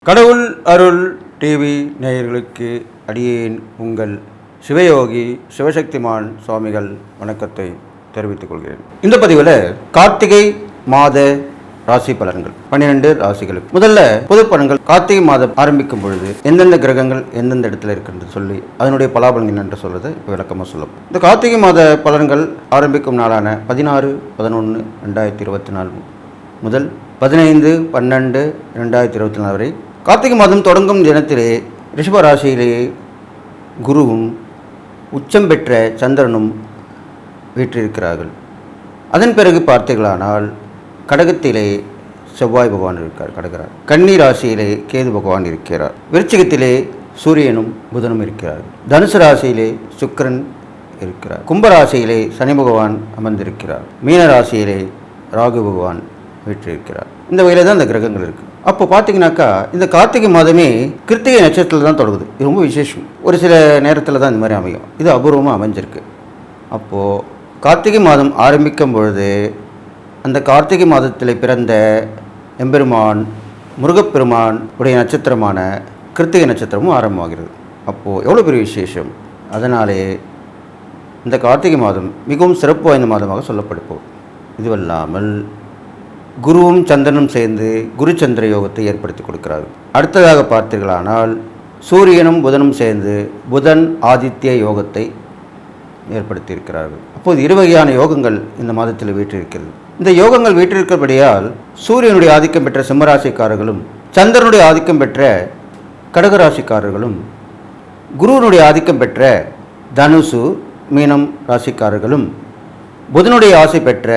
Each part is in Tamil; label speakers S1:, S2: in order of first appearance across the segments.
S1: கடவுள் அருள் டிவி நேயர்களுக்கு அடியேன் உங்கள் சிவயோகி சிவசக்திமான் சுவாமிகள் வணக்கத்தை தெரிவித்துக் கொள்கிறேன். இந்த பதிவில் கார்த்திகை மாத ராசி பலன்கள் 12 ராசிகளுக்கு முதல்ல பொது பலன்கள். கார்த்திகை மாதம் ஆரம்பிக்கும் பொழுது எந்தெந்த கிரகங்கள் எந்தெந்த இடத்துல இருக்குன்னு சொல்லி அதனுடைய பலாபலன் என்னென்று சொல்றது இப்போ விளக்கமாக சொல்லும். இந்த கார்த்திகை மாத பலன்கள் ஆரம்பிக்கும் நாளான 16/11/2024 முதல் 15/12/2024 வரை கார்த்திகை மாதம் தொடங்கும் தினத்திலே ரிஷப ராசியிலேயே குருவும் உச்சம் பெற்ற சந்திரனும் வீற்றிருக்கிறார்கள். அதன் பிறகு பார்த்தீர்களானால் கடகத்திலே செவ்வாய் பகவான் கடக்கிறார். கன்னி ராசியிலே கேது பகவான் இருக்கிறார். விருச்சிகத்திலே சூரியனும் புதனும் இருக்கிறார்கள். தனுசு ராசியிலே சுக்கிரன் இருக்கிறார். கும்பராசியிலே சனி பகவான் அமர்ந்திருக்கிறார். மீன ராசியிலே ராகு பகவான் வீற்றிருக்கிறார். இந்த வகையில் தான் இந்த கிரகங்கள் இருக்குது. அப்போ பார்த்தீங்கன்னாக்கா இந்த கார்த்திகை மாதமே கிருத்திகை நட்சத்திரத்தில் தான் தொடங்குது. இது ரொம்ப விசேஷம். ஒரு சில நேரத்தில் தான் இந்த மாதிரி அமையும். இது அபூர்வமாக அமைஞ்சிருக்கு. அப்போது கார்த்திகை மாதம் ஆரம்பிக்கும் பொழுது அந்த கார்த்திகை மாதத்தில் பிறந்த எம்பெருமான் முருகப்பெருமான் உடைய நட்சத்திரமான கிருத்திகை நட்சத்திரமும் ஆரம்பமாகிறது. அப்போது எவ்வளோ பெரிய விசேஷம். அதனாலே இந்த கார்த்திகை மாதம் மிகவும் சிறப்பு வாய்ந்த மாதமாக சொல்லப்படுப்போம். இதுவல்லாமல் குருவும் சந்திரனும் சேர்ந்து குரு சந்திர யோகத்தை ஏற்படுத்தி கொடுக்கிறார்கள். அடுத்ததாக பார்த்தீர்களானால் சூரியனும் புதனும் சேர்ந்து புதன் ஆதித்ய யோகத்தை ஏற்படுத்தி இருக்கிறார்கள். அப்போது இருவகையான யோகங்கள் இந்த மாதத்தில் வீற்றிருக்கிறது. இந்த யோகங்கள் வீற்றிருக்கிறபடியால் சூரியனுடைய ஆதிக்கம் பெற்ற சிம்மராசிக்காரர்களும் சந்திரனுடைய ஆதிக்கம் பெற்ற கடகராசிக்காரர்களும் குருவனுடைய ஆதிக்கம் பெற்ற தனுசு மீனம் ராசிக்காரர்களும் புதனுடைய ஆசை பெற்ற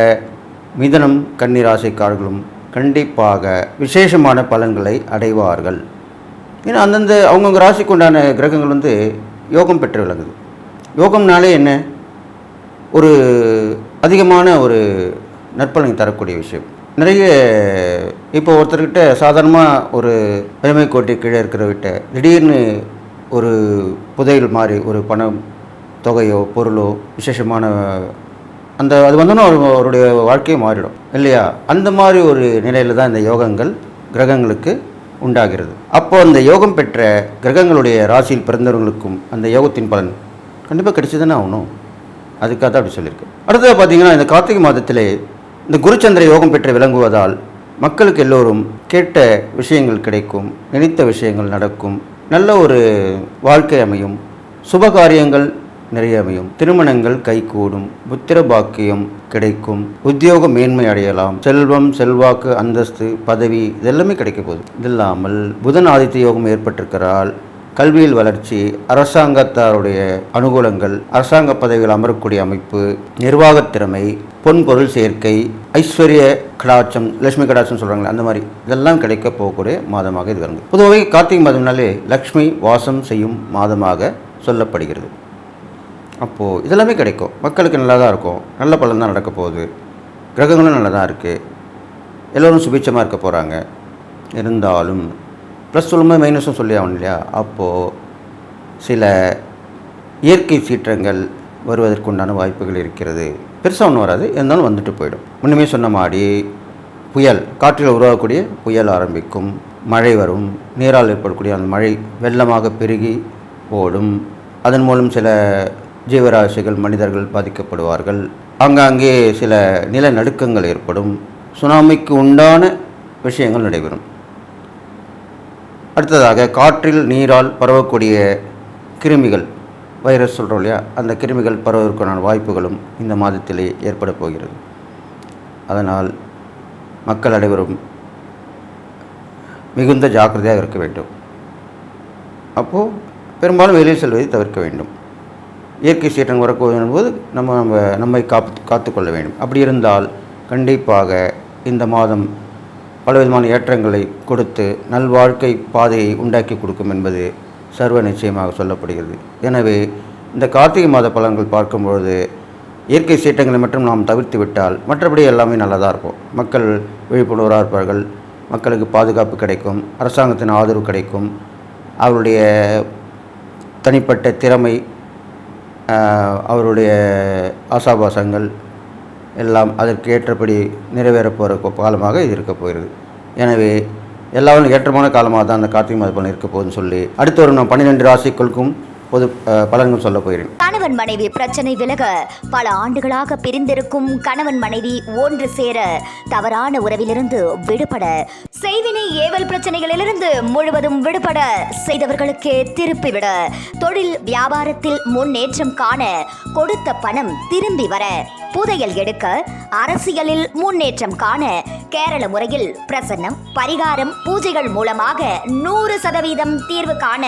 S1: மிதனம் கன்னி ராசிக்காரர்களும் கண்டிப்பாக விசேஷமான பலன்களை அடைவார்கள். ஏன்னா அந்தந்த அவங்கவுங்க ராசிக்கு உண்டான கிரகங்கள் யோகம் பெற்று விளங்குது. யோகம்னாலே என்ன, ஒரு அதிகமான ஒரு நற்பலனை தரக்கூடிய விஷயம். நிறைய இப்போ ஒருத்தர்கிட்ட சாதாரணமாக ஒரு பெருமை கோட்டை கீழே இருக்கிறவிட்ட திடீர்னு ஒரு புதையல் மாதிரி ஒரு பணம் தொகையோ பொருளோ விசேஷமான அந்த அது வந்தோன்னா அவருடைய வாழ்க்கையை மாறிடும் இல்லையா? அந்த மாதிரி ஒரு நிலையில் தான் இந்த யோகங்கள் கிரகங்களுக்கு உண்டாகிறது. அப்போ அந்த யோகம் பெற்ற கிரகங்களுடைய ராசியில் பிறந்தவர்களுக்கும் அந்த யோகத்தின் பலன் கண்டிப்பாக கிடைச்சதுன்னு ஆகணும். அதுக்காக தான் அப்படி சொல்லியிருக்கு. அடுத்தது பார்த்திங்கன்னா இந்த கார்த்திகை மாதத்திலே இந்த குருச்சந்திர யோகம் பெற்று விளங்குவதால் மக்களுக்கு எல்லோரும் கேட்ட விஷயங்கள் கிடைக்கும், நினைத்த விஷயங்கள் நடக்கும், நல்ல ஒரு வாழ்க்கை அமையும், சுபகாரியங்கள் நிறைய அமையும், திருமணங்கள் கைகூடும், புத்திர பாக்கியம் கிடைக்கும், உத்தியோக மேன்மை அடையலாம், செல்வம் செல்வாக்கு அந்தஸ்து பதவி இதெல்லாமே கிடைக்க போகுது. இது இல்லாமல் புதன் ஆதித்ய யோகம் ஏற்பட்டிருக்கிறால் கல்வியில் வளர்ச்சி, அரசாங்கத்தாருடைய அனுகூலங்கள், அரசாங்க பதவிகள் அமரக்கூடிய அமைப்பு, நிர்வாகத் திறமை, பொன் பொருள் சேர்க்கை, ஐஸ்வர்ய கடாட்சம், லட்சுமி கடாட்சம் சொல்கிறாங்களே அந்த மாதிரி இதெல்லாம் கிடைக்க போகக்கூடிய மாதமாக இது வருது. பொதுவாக கார்த்திகை மாதம்னாலே லக்ஷ்மி வாசம் செய்யும் மாதமாக சொல்லப்படுகிறது. அப்போது இதெல்லாமே கிடைக்கும், மக்களுக்கு நல்லா தான் இருக்கும், நல்ல பலன் தான் நடக்க போகுது, கிரகங்களும் நல்லா தான் இருக்குது, எல்லோரும் சுபிட்சமாக இருக்க போகிறாங்க. இருந்தாலும் ப்ளஸ் சொல்லும்போது மைனஸும் சொல்லி ஆகணும் இல்லையா? அப்போது சில இயற்கை சீற்றங்கள் வருவதற்குண்டான வாய்ப்புகள் இருக்கிறது. பெருசாக ஒன்றும் வராது, இருந்தாலும் வந்துட்டு போயிடும். முன்னுமே சொன்ன மாதிரி புயல், காற்றில் உருவாகக்கூடிய புயல் ஆரம்பிக்கும், மழை வரும், நீரால் ஏற்படக்கூடிய அந்த மழை வெள்ளமாக பெருகி ஓடும். அதன் மூலம் சில ஜீவராசிகள் மனிதர்கள் பாதிக்கப்படுவார்கள். ஆங்காங்கே சில நிலநடுக்கங்கள் ஏற்படும், சுனாமிக்கு உண்டான விஷயங்கள் நடைபெறும். அடுத்ததாக காற்றில் நீரால் பரவக்கூடிய கிருமிகள், வைரஸ் சொல்கிறோம் இல்லையா, அந்த கிருமிகள் பரவதற்கான வாய்ப்புகளும் இந்த மாதத்திலே ஏற்பட போகிறது. அதனால் மக்கள் அனைவரும் மிகுந்த ஜாக்கிரதையாக இருக்க வேண்டும். அப்போது பெரும்பாலும் வெளியில் செல்வதை தவிர்க்க வேண்டும். இயற்கை சீற்றம் வரப்போகும் போது நம்மை காத்துக்கொள்ள வேண்டும். அப்படி இருந்தால் கண்டிப்பாக இந்த மாதம் பலவிதமான ஏற்றங்களை கொடுத்து நல்வாழ்க்கை பாதையை உண்டாக்கி கொடுக்கும் என்பது சர்வ நிச்சயமாக சொல்லப்படுகிறது. எனவே இந்த கார்த்திகை மாத பலன்கள் பார்க்கும்பொழுது இயற்கை சீற்றங்களை மட்டும் நாம் தவிர்த்து விட்டால் மற்றபடி எல்லாமே நல்லதாக இருக்கும். மக்கள் விழிப்புணர்வாக இருப்பார்கள், மக்களுக்கு பாதுகாப்பு கிடைக்கும், அரசாங்கத்தின் ஆதரவு கிடைக்கும், அவருடைய தனிப்பட்ட திறமை, அவருடைய ஆசாபாசங்கள் எல்லாம் அதற்கு ஏற்றபடி நிறைவேறப் போகிற காலமாக இது இருக்கப் போகிறது. எனவே எல்லாரும் ஏற்றமான காலமாக தான் அந்த கார்த்திகை மாத பலன் இருக்க போகுதுன்னு சொல்லி அடுத்து ஒரு 12 ராசிகளுக்கும் பொது பலன்கள் சொல்ல போகிறேன்.
S2: கணவன் மனைவி பிரச்சனை விலக பல ஆண்டுகளாக பிரிந்திருக்கும் கணவன் மனைவி ஒன்று சேர, தவறான உறவிலிருந்து விடுபட, செய்வினை ஏவல் பிரச்சனைகளிலிருந்து முழுவதும் விடுபட, செய்தவர்களுக்கே திருப்பிவிட, தொழில் வியாபாரத்தில் முன்னேற்றம் காண, கொடுத்த பணம் திரும்பி வர, புதையல் எடுக்க, அரசியலில் முன்னேற்றம் காண, கேரள முறையில் பிரசன்னம், பரிகாரம், பூஜைகள் மூலமாக 100% தீர்வு காண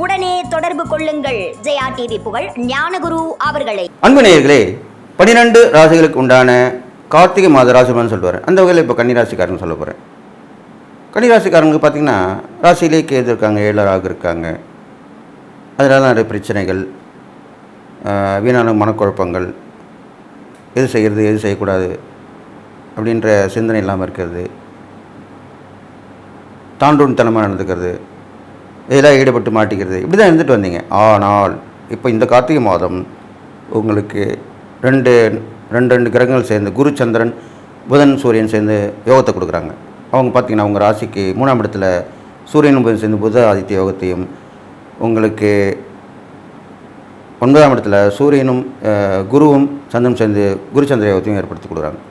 S2: உடனே தொடர்பு கொள்ளுங்கள். ஜெயா டிவி புகழ் ஞானகுரு அவர்களை.
S1: அன்பு நேயர்களே, 12 ராசிகளுக்கு உண்டான கார்த்திகை மாத ராசி பலன் சொல்லுவார். அந்த வகையில் இப்போ கன்னிராசிக்காரங்க சொல்ல போகிறேன். கன்னிராசிக்காரங்களுக்கு பார்த்தீங்கன்னா ராசியிலே கேது இருக்காங்க, 7 ராகு இருக்காங்க. அதனால நிறைய பிரச்சனைகள், வீணான மனக்குழப்பங்கள், எது செய்கிறது எது செய்யக்கூடாது அப்படின்ற சிந்தனை இல்லாமல் இருக்கிறது, தாண்டூன்தனமாக நடந்துக்கிறது, இதெல்லாம் ஈடுபட்டு மாட்டிக்கிறது, இப்படி தான் இருந்துட்டு வந்தீங்க. ஆனால் இப்போ இந்த கார்த்திகை மாதம் உங்களுக்கு ரெண்டு கிரகங்கள் சேர்ந்து, குரு சந்திரன் புதன் சூரியன் சேர்ந்து யோகத்தை கொடுக்குறாங்க. அவங்க பார்த்திங்கன்னா உங்கள் ராசிக்கு 3ஆம் இடத்துல சூரியனும் புதன் சேர்ந்து புத ஆதித்ய யோகத்தையும், உங்களுக்கு 9ஆம் இடத்துல சூரியனும் குருவும் சந்திரன் சேர்ந்து குரு சந்திர யோகத்தையும் ஏற்படுத்தி கொடுக்குறாங்க.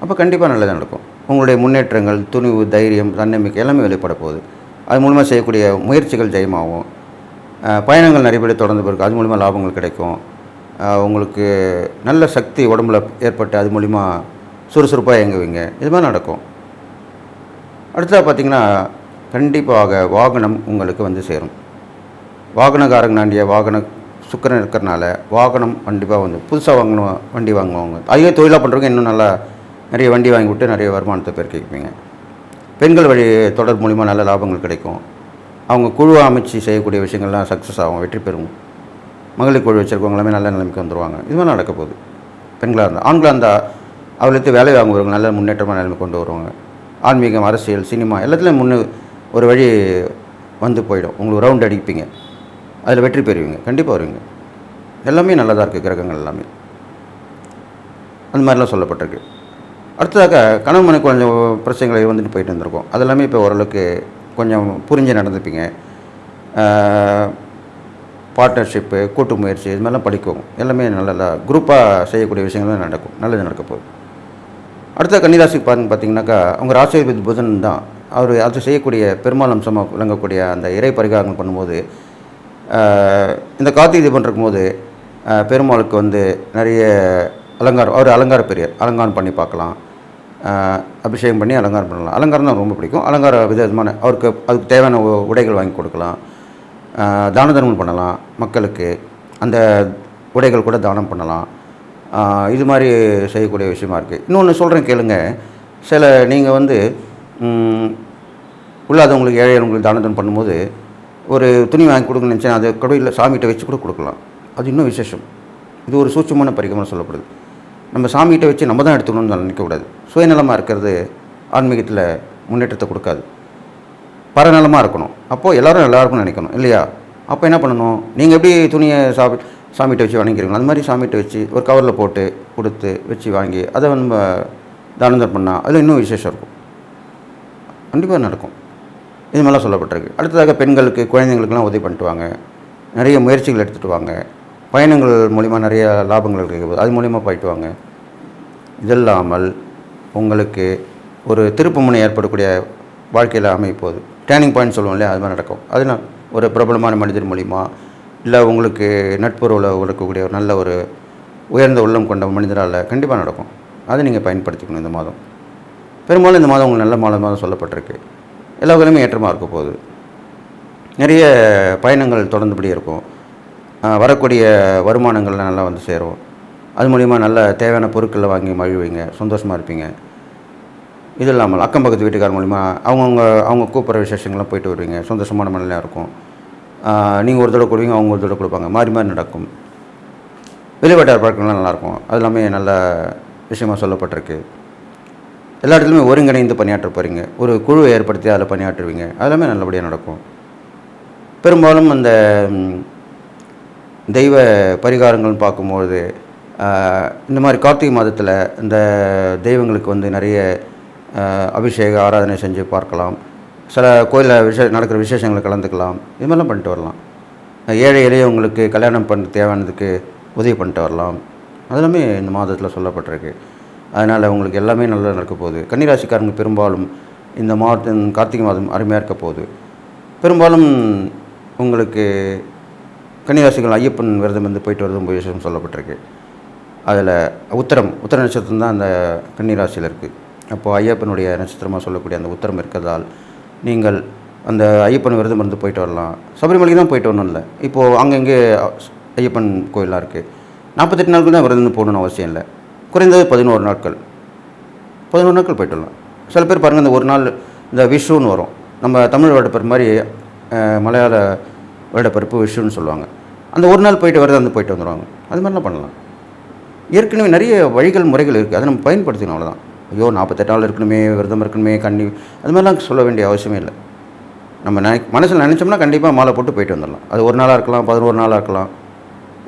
S1: அப்போ கண்டிப்பாக நல்லதாக நடக்கும். உங்களுடைய முன்னேற்றங்கள், துணிவு, தைரியம், தன்னம்பிக்கை எல்லாமே வெளிப்பட போகுது. அது மூலமாக செய்யக்கூடிய முயற்சிகள் ஜெயமாகும். பயணங்கள் நிறைய பேர் தொடர்ந்து போயிருக்கு, அது மூலிமா லாபங்கள் கிடைக்கும். உங்களுக்கு நல்ல சக்தி உடம்புல ஏற்பட்டு அது மூலிமா சுறுசுறுப்பாக இயங்குவீங்க. இது மாதிரி நடக்கும். அடுத்ததாக பார்த்திங்கன்னா கண்டிப்பாக வாகனம் உங்களுக்கு வந்து சேரும். வாகனக்காரங்க நாண்டிய சுக்கரன் இருக்கிறனால வாகனம் கண்டிப்பாக வந்து புதுசாக வண்டி வாங்குவாங்க. அதிக தொழிலாக பண்ணுறவங்க இன்னும் நல்லா நிறைய வண்டி வாங்கி விட்டு நிறைய வருமானத்தை பெருக்கிப்பீங்க. பெண்கள் வழி தொடர் மூலிமா நல்ல லாபங்கள் கிடைக்கும். அவங்க குழு அமைச்சு செய்யக்கூடிய விஷயங்கள்லாம் சக்ஸஸ் ஆகும், வெற்றி பெறும். மகளிர் குழு வச்சுருக்கவங்க எல்லாமே நல்ல நிலைமைக்கு வந்துடுவாங்க. இது மாதிரி நடக்க போகுது. பெண்களாக இருந்தால், ஆண்களாக இருந்தால் அவளுக்கு வேலை வாங்குறவங்க நல்ல முன்னேற்றமான நிலைமை கொண்டு வருவாங்க. ஆன்மீகம், அரசியல், சினிமா எல்லாத்துலேயும் ஒரு வழி வந்து போயிடும். உங்களுக்கு ரவுண்ட் அடிப்பீங்க, அதில் வெற்றி பெறுவீங்க, கண்டிப்பாக வருவீங்க. எல்லாமே நல்லதாக இருக்குது. கிரகங்கள் எல்லாமே அந்த மாதிரிலாம் சொல்லப்பட்டிருக்கு. அடுத்ததாக கணவன் மனைவி கொஞ்சம் பிரச்சனைகளை வந்துட்டு போயிட்டு இருந்திருக்கோம். அதெல்லாமே இப்போ ஓரளவுக்கு கொஞ்சம் புரிஞ்சு நடந்துப்பீங்க. பார்ட்னர்ஷிப்பு, கூட்டு முயற்சி, இது மாதிரிலாம் படிக்கும். எல்லாமே நல்லதா குரூப்பாக செய்யக்கூடிய விஷயங்களும் நடக்கும். நல்லது நடக்க போகுது. அடுத்த கன்னிராசிக்கு பார்த்தீங்கன்னாக்கா அவங்க ராசிபதி புதன் தான். அவர் அது செய்யக்கூடிய பெருமாள் அம்சமாக விளங்கக்கூடிய அந்த இறை பரிகாரங்கள் பண்ணும்போது, இந்த கார்த்திகை தீபம் இருக்கும்போது பெருமாளுக்கு வந்து நிறைய அலங்காரம், அவர் அலங்கார பெரியர், அலங்காரம் பண்ணி பார்க்கலாம். அபிஷேகம் பண்ணி அலங்காரம் பண்ணலாம். அலங்காரம் தான் ரொம்ப பிடிக்கும். அலங்கார விதமான அதுக்கு தேவையான உடைகள் வாங்கி கொடுக்கலாம். தான தர்மம் பண்ணலாம். மக்களுக்கு அந்த உடைகள் கூட தானம் பண்ணலாம். இது மாதிரி செய்யக்கூடிய விஷயமா இருக்குது. இன்னொன்று சொல்கிறேன் கேளுங்க. நீங்கள் வந்து உள்ளாதவங்களுக்கு, ஏழைகளுக்கு தான தர்மம் பண்ணும்போது ஒரு துணி வாங்கி கொடுங்கன்னு நினச்சேன், அதை கூட இல்லை சாமிகிட்ட வச்சு கூட கொடுக்கலாம். அது இன்னும் விசேஷம். இது ஒரு சூட்சமான பரிகாரம் சொல்லப்படுது. நம்ம சாமிகிட்ட வச்சு நம்ம தான் எடுத்துக்கணும்னு நினைக்கக்கூடாது. சுயநலமாக இருக்கிறது ஆன்மீகத்தில் முன்னேற்றத்தை கொடுக்காது. பரநலமாக இருக்கணும். அப்போது எல்லோரும் நல்லா இருக்கும்னு நினைக்கணும் இல்லையா? அப்போ என்ன பண்ணணும்? நீங்கள் எப்படி துணியை சாமிகிட்ட வச்சு வாங்கிக்கிறீங்களோ அந்த மாதிரி சாமிகிட்ட வச்சு ஒரு கவரில் போட்டு கொடுத்து வச்சு வாங்கி அதை நம்ம தானம் பண்ணால் அதில் இன்னும் விசேஷம் இருக்கும். கண்டிப்பாக நடக்கும். இது மாதிரிலாம் சொல்லப்பட்டிருக்கு. அடுத்ததாக பெண்களுக்கு, குழந்தைங்களுக்கெல்லாம் உதவி பண்ணிட்டு வாங்க. நிறைய முயற்சிகள் எடுத்துகிட்டு வாங்க. பயணங்கள் மூலிமா நிறைய லாபங்கள் கிடைக்கும். அது மூலிமா போயிட்டு வாங்க. இதல்லாமல் உங்களுக்கு ஒரு திருப்புமுனை ஏற்படக்கூடிய வாழ்க்கையில் அமைப்போகுது. டேர்னிங் பாயிண்ட் சொல்லுவோம் இல்லையா? அது மாதிரி நடக்கும். அதனால் ஒரு பிரபலமான மனிதர் மூலிமா, இல்லை உங்களுக்கு நட்புறவில் இருக்கக்கூடிய ஒரு நல்ல ஒரு உயர்ந்த உள்ளம் கொண்ட மனிதரால் கண்டிப்பாக நடக்கும். அதை நீங்கள் பயன்படுத்திக்கணும். இந்த மாதம் பெரும்பாலும் இந்த மாதம் உங்களுக்கு நல்ல மாதம் சொல்லப்பட்டிருக்கு. எல்லா வகையிலுமே ஏற்றமாக இருக்க போகுது. நிறைய பயணங்கள் தொடர்ந்துபடியே இருக்கும். வரக்கூடிய வருமானங்கள்லாம் நல்லா வந்து சேரும். அது மூலிமா நல்ல தேவையான பொருட்களை வாங்கி மகிழ்வீங்க, சந்தோஷமாக இருப்பீங்க. இது இல்லாமல் அக்கம் பக்கத்து வீட்டுக்கார மூலிமா அவங்க கூப்பிட்ற விசேஷங்கள்லாம் போயிட்டு வருவீங்க. சந்தோஷமான மனநிலையாக இருக்கும். நீங்கள் ஒரு தடவை கொடுவீங்க, அவங்க ஒரு தடவை கொடுப்பாங்க. மாறி மாறி நடக்கும். வெளிவட்டார பழக்கங்கள்லாம் நல்லாயிருக்கும். அது எல்லாமே நல்ல விஷயமாக சொல்லப்பட்டிருக்கு. எல்லா இடத்துலையுமே ஒருங்கிணைந்து பணியாற்ற போகிறீங்க. ஒரு குழுவை ஏற்படுத்தி அதில் பணியாற்றுவீங்க. அதெல்லாமே நல்லபடியாக நடக்கும். பெரும்பாலும் அந்த தெய்வ பரிகாரங்கள்னு பார்க்கும்பொழுது இந்த மாதிரி கார்த்திகை மாதத்தில் இந்த தெய்வங்களுக்கு வந்து நிறைய அபிஷேக ஆராதனை செஞ்சு பார்க்கலாம். சில கோயிலில் நடக்கிற விசேஷங்களை கலந்துக்கலாம். இது மாதிரிலாம் பண்ணிட்டு வரலாம். ஏழை எளியவங்களுக்கு கல்யாணம் பண்ண தேவையானதுக்கு உதவி பண்ணிட்டு வரலாம். அதெல்லாமே இந்த மாதத்தில் சொல்லப்பட்டிருக்கு. அதனால் உங்களுக்கு எல்லாமே நல்லா நடக்க போகுது. கன்னிராசிக்காரங்க பெரும்பாலும் இந்த மாதம் கார்த்திகை மாதம் அருமையாக இருக்க போகுது. பெரும்பாலும் உங்களுக்கு கன்னிராசிகள் ஐயப்பன் விரதம் வந்து போயிட்டு வரதும் விஷயம் சொல்லப்பட்டிருக்கு. அதில் உத்திர நட்சத்திரம் தான் அந்த கன்னிராசியில் இருக்குது. அப்போது ஐயப்பனுடைய நட்சத்திரமாக சொல்லக்கூடிய அந்த உத்திரம் இருக்கிறதால் நீங்கள் அந்த ஐயப்பன் விரதம் இருந்து போயிட்டு வரலாம். சபரிமலைக்கு தான் போயிட்டு வரணும் இல்லை. இப்போது அங்கங்கே ஐயப்பன் கோயிலாக இருக்குது. 48 நாட்கள் தான் விரதம் போகணுன்னு அவசியம் இல்லை. குறைந்தது 11 நாட்கள் போயிட்டு வரலாம். சில பேர் பாருங்கள், இந்த ஒரு நாள் இந்த விஷுன்னு வரும். நம்ம தமிழ் வருடப்பிறப்பு மாதிரி மலையாள வருடப்பிறப்பு விஷுன்னு சொல்லுவாங்க. அந்த ஒரு நாள் போயிட்டு விரதம் வந்து போயிட்டு வந்துடுவாங்க. அது மாதிரிலாம் பண்ணலாம். ஏற்கனவே நிறைய வழிகள் முறைகள் இருக்குது. அதை நம்ம பயன்படுத்திக்கணும். அவ்வளோதான். ஐயோ 48 நாள் இருக்கணுமே, விரதம் இருக்கணுமே, அது மாதிரிலாம் சொல்ல வேண்டிய அவசியமே இல்லை. நம்ம மனசில் நினச்சோம்னா கண்டிப்பாக மாலை போட்டு போயிட்டு வந்துடலாம். அது ஒரு நாளாக இருக்கலாம், 11 நாளாக இருக்கலாம்,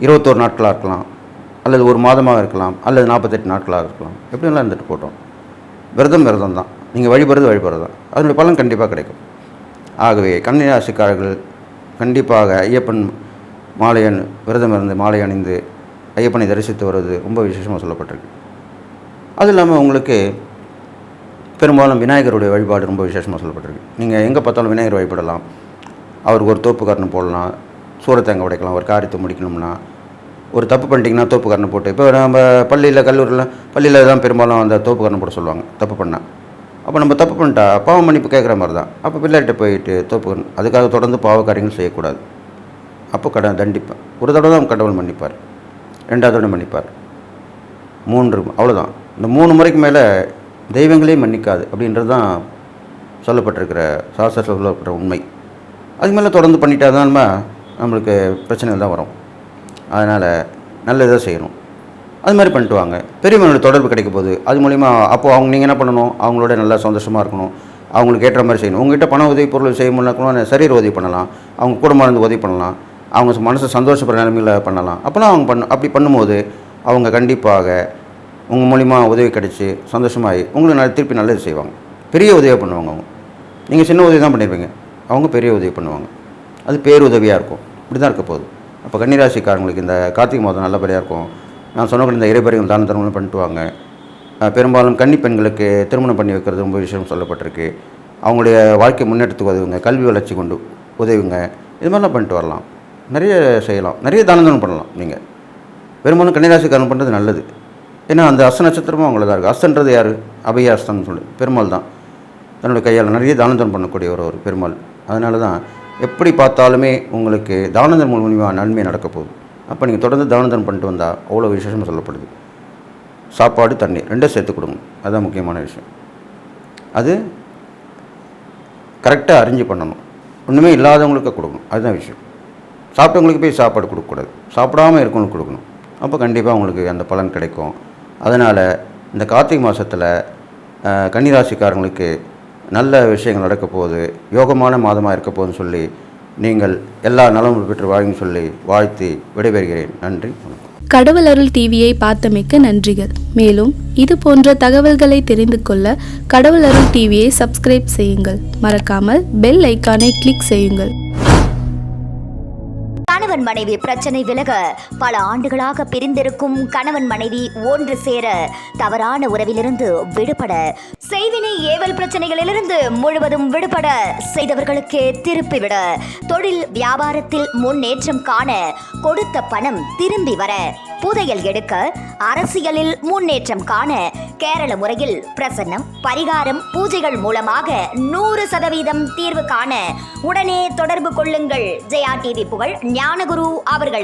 S1: 21 நாட்களாக இருக்கலாம், அல்லது ஒரு மாதமாக இருக்கலாம், அல்லது 48 நாட்களாக இருக்கலாம். எப்படிலாம் இருந்துட்டு போட்டோம். விரதம் தான். நீங்கள் வழிபடுறது தான். அதனுடைய பலன் கண்டிப்பாக கிடைக்கும். ஆகவே கன்னிராசிக்காரர்கள் கண்டிப்பாக ஐயப்பன் விரதம் இருந்து மாலை அணிந்து ஐயப்பனை தரிசித்து வருவது ரொம்ப விசேஷமாக சொல்லப்பட்டிருக்கு. அது இல்லாமல் உங்களுக்கு பெரும்பாலும் விநாயகருடைய வழிபாடு ரொம்ப விசேஷமாக சொல்லப்பட்டிருக்கு. நீங்கள் எங்கே பார்த்தாலும் விநாயகர் வழிபடலாம். அவருக்கு ஒரு தோப்புக்காரனை போடலாம், சூரத்தேங்காய் உடைக்கலாம். ஒரு காரியத்தை முடிக்கணும்னா, ஒரு தப்பு பண்ணிட்டீங்கன்னா தோப்புக்காரனை போட்டு, இப்போ நம்ம பள்ளியில் தான் பெரும்பாலும் அந்த தோப்புக்காரனை போட சொல்லுவாங்க தப்பு பண்ணால். அப்போ நம்ம தப்பு பண்ணிட்டா பாவம் மன்னிப்பு கேட்குற மாதிரி தான். அப்போ பிள்ளைகிட்ட போயிட்டு தோப்புக்காரன் அதுக்காக தொடர்ந்து பாவ காரியங்கள் செய்யக்கூடாது. அப்போ தண்டிப்பேன். ஒரு தடவை தான் கடவுள் மன்னிப்பார், 2வது தடவை மன்னிப்பார், 3 அவ்வளோதான். இந்த 3 முறைக்கு மேலே தெய்வங்களே மன்னிக்காது அப்படின்றது தான் சொல்லப்பட்டிருக்கிற சாஸ்திரத்தில் சொல்லப்பட்ட உண்மை. அதுக்கு மேலே தொடர்ந்து பண்ணிட்டா தான் நம்மளுக்கு பிரச்சனைகள் தான் வரும். அதனால் நல்ல இதாக செய்யணும். அது மாதிரி பண்ணிட்டு வாங்க. பெரியவங்களோட தொடர்பு கிடைக்க போகுது. அது மூலிமா அப்போது நீங்கள் என்ன பண்ணணும், அவங்களோட நல்லா சந்தோஷமாக இருக்கணும், அவங்களுக்கு ஏற்ற மாதிரி செய்யணும். உங்கள்கிட்ட பண உதவி பொருள் செய்ய முடியலன்னா சரீர உதவி பண்ணலாம், அவங்க கூட இருந்து உதவி பண்ணலாம், அவங்க மனசை சந்தோஷப்படுற நிலைமையில் பண்ணலாம். அப்போலாம் அவங்க அப்படி பண்ணும்போது அவங்க கண்டிப்பாக உங்கள் மூலிமா உதவி கிடைச்சி சந்தோஷமாகி உங்களுக்கு திருப்பி நல்லது செய்வாங்க. பெரிய உதவியாக பண்ணுவாங்க. நீங்கள் சின்ன உதவி தான் பண்ணியிருப்பீங்க, அவங்க பெரிய உதவி பண்ணுவாங்க. அது பேருதவியாக இருக்கும். இப்படி தான் இருக்க போகுது. அப்போ கன்னிராசிக்காரங்களுக்கு இந்த கார்த்திகை மாதம் நல்லபடியாக இருக்கும். நான் சொன்னக்கூடிய இந்த இறைபறிகள் தான தர்மங்களும் பண்ணிட்டு வாங்க. பெரும்பாலும் கன்னி பெண்களுக்கு திருமணம் பண்ணி வைக்கிறது ரொம்ப விஷயம் சொல்லப்பட்டிருக்கு. அவங்களுடைய வாழ்க்கை முன்னேற்றத்துக்கு உதவுங்க, கல்வி வளர்ச்சி கொண்டு உதவுங்க. இது மாதிரிலாம் பண்ணிட்டு வரலாம். நிறைய செய்யலாம், நிறைய தானம் பண்ணலாம். நீங்கள் பெரும்பாலும் கன்னிராசிக்காரன் பண்ணுறது நல்லது. ஏன்னா அந்த அஸ்த நட்சத்திரமும் அவங்கள தான் இருக்குது. அஸ்தன்றது யார்? அபய அஸ்தன்னு சொல்லி பெருமாள் தான். தன்னுடைய கையால் நிறைய தானம் பண்ணக்கூடிய ஒரு பெருமாள். அதனால தான் எப்படி பார்த்தாலுமே உங்களுக்கு தானந்தன் மூலியமாக நன்மை நடக்க போகுது. அப்போ நீங்கள் தொடர்ந்து தானந்தன் பண்ணிட்டு வந்தால் அவ்வளோ விசேஷமாக சொல்லப்படுது. சாப்பாடு தண்ணீர் 2 சேர்த்து கொடுங்க. அதுதான் முக்கியமான விஷயம். அது கரெக்டாக அறிஞ்சு பண்ணணும். ஒன்றுமே இல்லாதவங்களுக்கு கொடுக்கணும். அதுதான் விஷயம். சாப்பிட்டவங்களுக்கு போய் சாப்பாடு கொடுக்கக்கூடாது, சாப்பிடாமல் இருக்கவங்களுக்கு கொடுக்கணும். அப்போ கண்டிப்பாக உங்களுக்கு அந்த பலன் கிடைக்கும். அதனால் இந்த கார்த்திகை மாதத்தில் கன்னிராசிக்காரங்களுக்கு நல்ல விஷயங்கள் நடக்க போகுது, யோகமான மாதமாக இருக்க போகுதுன்னு சொல்லி நீங்கள் எல்லா நலமும் பெற்று வாழுங்கன்னு சொல்லி வாழ்த்தி விடைபெறுகிறேன். நன்றி, வணக்கம்.
S3: கடவுள் அருள் டிவியை பார்த்தமைக்க நன்றிகள். மேலும் இது போன்ற தகவல்களை தெரிந்து கொள்ள கடவுள் அருள் டிவியை சப்ஸ்கிரைப் செய்யுங்கள். மறக்காமல் பெல் ஐக்கானை கிளிக் செய்யுங்கள்.
S2: கணவன் மனைவி பிரச்சனை விலக பல ஆண்டுகளாக பிரிந்திருக்கும் கணவன் மனைவி ஒன்று சேர, தவறான உறவிலிருந்து விடுபட, செய்வினை ஏவல் பிரச்சனைகளிலிருந்து முழுவதும் விடுபட, செய்தவர்களுக்கு திருப்பிவிட, தொழில் வியாபாரத்தில் முன்னேற்றம் காண, கொடுத்த பணம் திரும்பி வர, புதையல் எடுக்க, அரசியலில் முன்னேற்றம் காண, கேரள முறையில் பிரசன்னம், பரிகாரம், பூஜைகள் மூலமாக 100% தீர்வு காண உடனே தொடர்பு கொள்ளுங்கள். ஜெயா டிவி புகழ் ஞானகுரு அவர்களை.